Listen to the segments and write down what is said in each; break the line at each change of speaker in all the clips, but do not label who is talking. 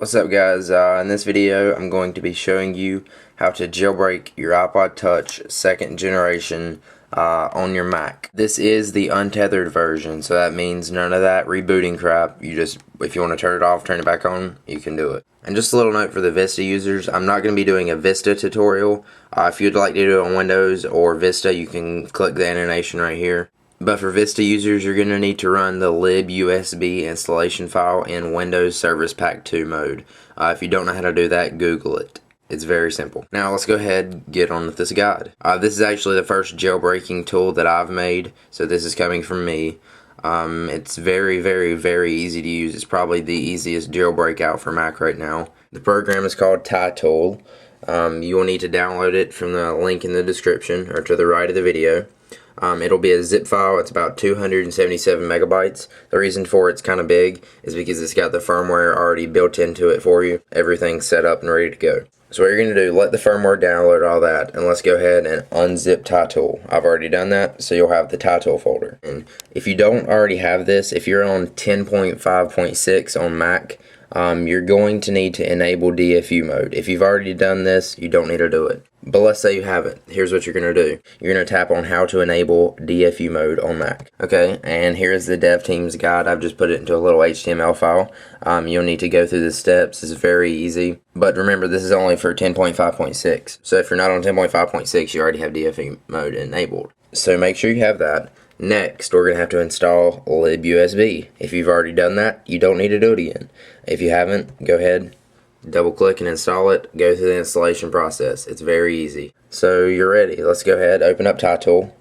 What's up guys, in this video I'm going to be showing you how to jailbreak your iPod Touch 2nd generation on your Mac. This is the untethered version, so that means none of that rebooting crap. If you want to turn it off, turn it back on, you can do it. And just a little note for the Vista users, I'm not going to be doing a Vista tutorial. If you'd like to do it on Windows or Vista, you can click the animation right here. But for Vista users, you're going to need to run the libusb installation file in Windows Service Pack 2 mode. If you don't know how to do that, Google it. It's very simple. Now let's go ahead and get on with this guide. This is actually the first jailbreaking tool that I've made, so this is coming from me. It's very, very, very easy to use. It's probably the easiest jailbreak out for Mac right now. The program is called TyTool. You will need to download it from the link in the description or to the right of the video. It'll be a zip file. It's about 277 megabytes. The reason for it's kind of big is because it's got the firmware already built into it for you. Everything's set up and ready to go. So what you're going to do, let the firmware download all that, and let's go ahead and unzip TyTool. I've already done that, so you'll have the TyTool folder. And if you don't already have this, if you're on 10.5.6 on Mac, you're going to need to enable DFU mode. If you've already done this, you don't need to do it. But let's say you haven't. Here's what you're going to do. You're going to tap on how to enable DFU mode on Mac. Okay, and here's the dev team's guide. I've just put it into a little HTML file. You'll need to go through the steps. It's very easy. But remember, this is only for 10.5.6. So if you're not on 10.5.6, you already have DFU mode enabled. So make sure you have that. Next, we're going to have to install libusb. If you've already done that, you don't need to do it again. If you haven't, go ahead, double click and install it. Go through the installation process. It's very easy. So you're ready. Let's go ahead, open up TyTool.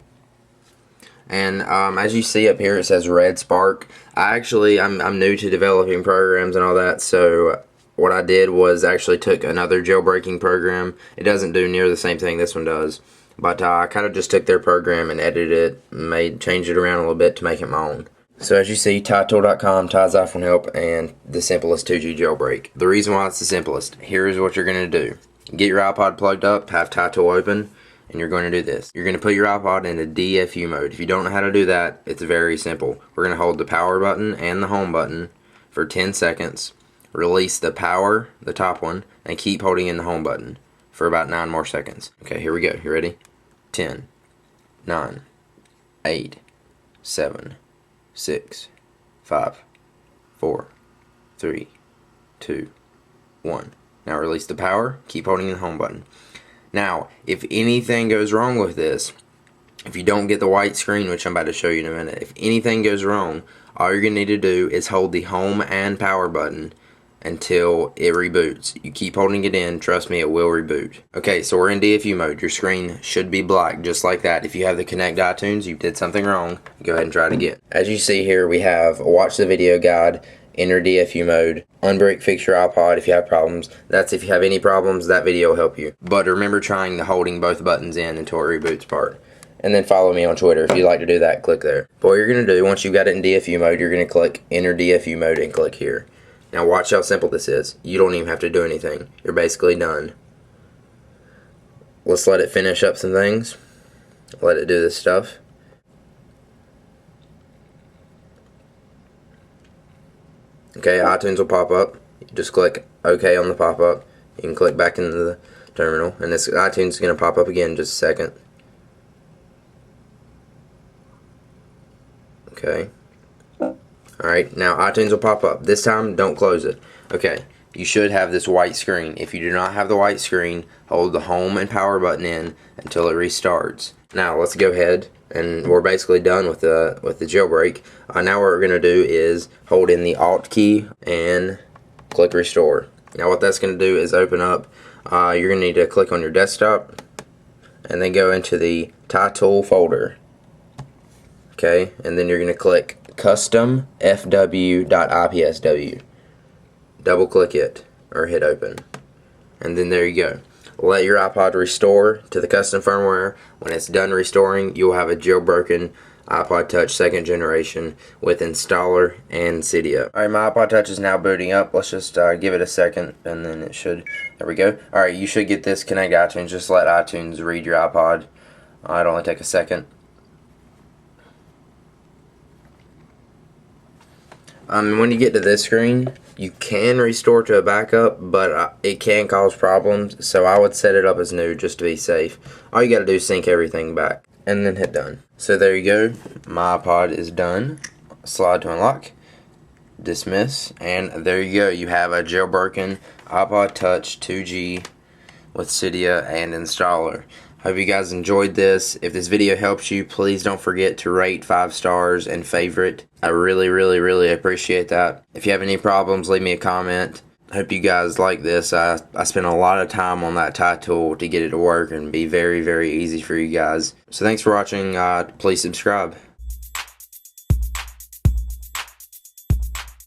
And as you see up here, it says Red Spark. I'm new to developing programs and all that, so what I did was actually took another jailbreaking program. It doesn't do near the same thing this one does. But I kind of just took their program and edited it, changed it around a little bit to make it my own. So as you see, TyTool.com, Ty's iPhone Help, and the simplest 2G jailbreak. The reason why it's the simplest, here's what you're going to do. Get your iPod plugged up, have TyTool open, and you're going to do this. You're going to put your iPod into DFU mode. If you don't know how to do that, it's very simple. We're going to hold the power button and the home button for 10 seconds, release the power, the top one, and keep holding in the home button for about 9 more seconds. Okay, here we go. You ready? 10, 9, 8, 7, 6, 5, 4, 3, 2, 1. Now release the power, keep holding the home button. Now, if anything goes wrong with this, if you don't get the white screen, which I'm about to show you in a minute, if anything goes wrong, all you're going to need to do is hold the home and power button until it reboots. You keep holding it in, trust me, it will reboot. Okay, so we're in DFU mode. Your screen should be black, just like that. If you have the Connect iTunes, you did something wrong, go ahead and try it again. As you see here, we have watch the video guide, enter DFU mode, unbreak, fix your iPod if you have problems. That's if you have any problems, that video will help you. But remember trying the holding both buttons in until it reboots part. And then follow me on Twitter. If you'd like to do that, click there. But what you're going to do, once you've got it in DFU mode, you're going to click enter DFU mode and click here. Now watch how simple this is. You don't even have to do anything. You're basically done. Let's let it finish up some things. Let it do this stuff. Okay, iTunes will pop up. You just click OK on the pop-up. You can click back into the terminal. And this iTunes is going to pop up again in just a second. Okay. Alright, now iTunes will pop up. This time, don't close it. Okay, you should have this white screen. If you do not have the white screen, hold the home and power button in until it restarts. Now, let's go ahead, and we're basically done with the jailbreak. Now what we're going to do is hold in the Alt key and click Restore. Now what that's going to do is open up. You're going to need to click on your desktop and then go into the TyTool folder. Okay, and then you're going to click custom fw.ipsw. Double click it or hit open, and then there you go. Let your iPod restore to the custom firmware. When it's done restoring, you'll have a jailbroken iPod Touch 2nd generation with installer and Cydia. Alright, my iPod Touch is now booting up. Let's just give it a second, and then it should, there we go. Alright, you should get this Connect iTunes. Just let iTunes read your iPod. It'll only take a second. When you get to this screen, you can restore to a backup, but it can cause problems, so I would set it up as new just to be safe. All you gotta do is sync everything back, and then hit done. So there you go, my iPod is done. Slide to unlock, dismiss, and there you go. You have a jailbroken iPod Touch 2G with Cydia and installer. Hope you guys enjoyed this. If this video helps you, please don't forget to rate 5 stars and favorite. I really appreciate that. If you have any problems, leave me a comment. Hope you guys like this. I spent a lot of time on that TyTool to get it to work and be very easy for you guys. So thanks for watching. Please subscribe.